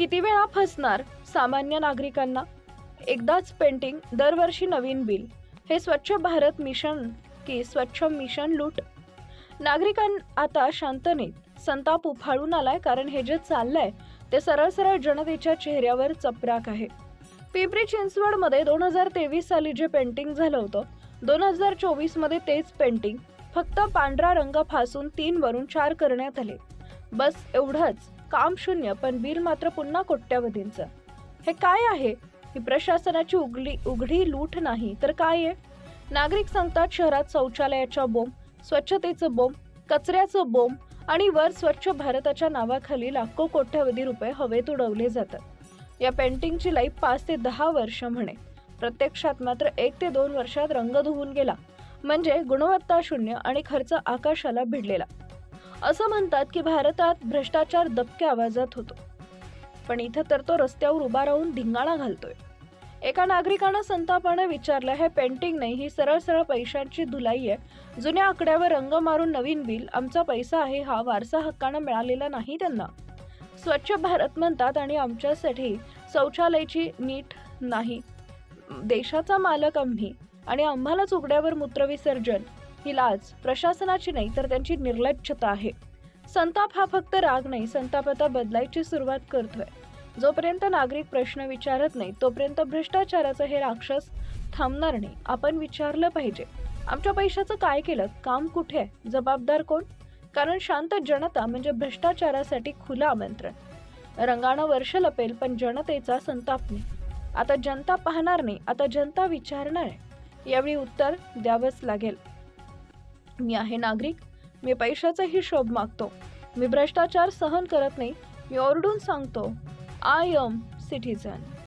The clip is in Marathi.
किती वेळा फसणार सामान्य नागरिकांना? एकदाच पेंटिंग, दरवर्षी नवीन बिल. हे स्वच्छ भारत मिशन की स्वच्छ मिशन लूट? नागरिकां आता शांत नाहीत. संताप उफाळून आलाय, कारण हे जे चाललंय ते सरळ सरळ जनतेच्या चेहऱ्यावर चपराक आहे. पिंपरी चिंचवड मध्ये 2023 साली जे पेंटिंग झालं होतं, 2024 मध्ये तेच पेंटिंग फक्त पांढरा रंग फासून 3 वरून 4 करण्यात आले. बस एवढंच. काम शून्य, पण बिल मात्र पुन्हा कोट्यावधींचं. हे काय आहे? ही प्रशासनाची उघडी लूट नाही तर काय आहे? नागरिक सांगतात शहरात शौचालयाच्या बोंब, स्वच्छतेचं बोंब, कचऱ्याचं बोंब आणि वर स्वच्छ भारताच्या नावाखाली लाखो कोट्यावधी रुपये हवेत उडवले जातात. या पेंटिंगची लाईफ 5 ते 10 वर्ष म्हणे. प्रत्यक्षात मात्र 1 ते 2 वर्षात रंग धुवून गेला. म्हणजे गुणवत्ता शून्य आणि खर्च आकाशाला भिडलेला. असं म्हणतात की भारतात भ्रष्टाचार दबक्या आवाजात होतो, पण इथं तर तो रस्त्यावर उभा राहून धिंगाणा घालतोय. एका नागरिकानं संतापाने विचारलं, हे पेंटिंग नाही, ही सरळ सरळ पैशांची धुलाई आहे. जुन्या आकड्यावर रंग मारून नवीन बिल. आमचा पैसा आहे, हा वारसा हक्कानं मिळालेला नाही त्यांना. स्वच्छ भारत म्हणतात आणि आमच्यासाठी शौचालयाची नीट नाही. देशाचा मालक आम्ही आणि आम्हालाच उघड्यावर मूत्रविसर्जन. ही लाज प्रशासनाची नाही तर त्यांची निर्लज्जता आहे. संताप हा फक्त राग नाही, संताप आता बदलायची सुरुवात करतोय. जोपर्यंत नागरिक प्रश्न विचारत नाही तोपर्यंत भ्रष्टाचाराचं हे राक्षस थांबणार नाही. आपण विचारलं पाहिजे, आमच्या पैशाचं काय केलं? काम कुठे आहे? जबाबदार कोण? कारण शांत जनता म्हणजे भ्रष्टाचारासाठी खुलं आमंत्रण. रंगानं वर्ष लपेल, पण जनतेचा संताप नाही. आता जनता पाहणार नाही, आता जनता विचारणार आहे. यावेळी उत्तर द्यावंच लागेल. मी आहे नागरिक, मी पैशाचा हिशोब मागतो, मी भ्रष्टाचार सहन करत नाही, मी ओरडून सांगतो, आय एम सिटीजन.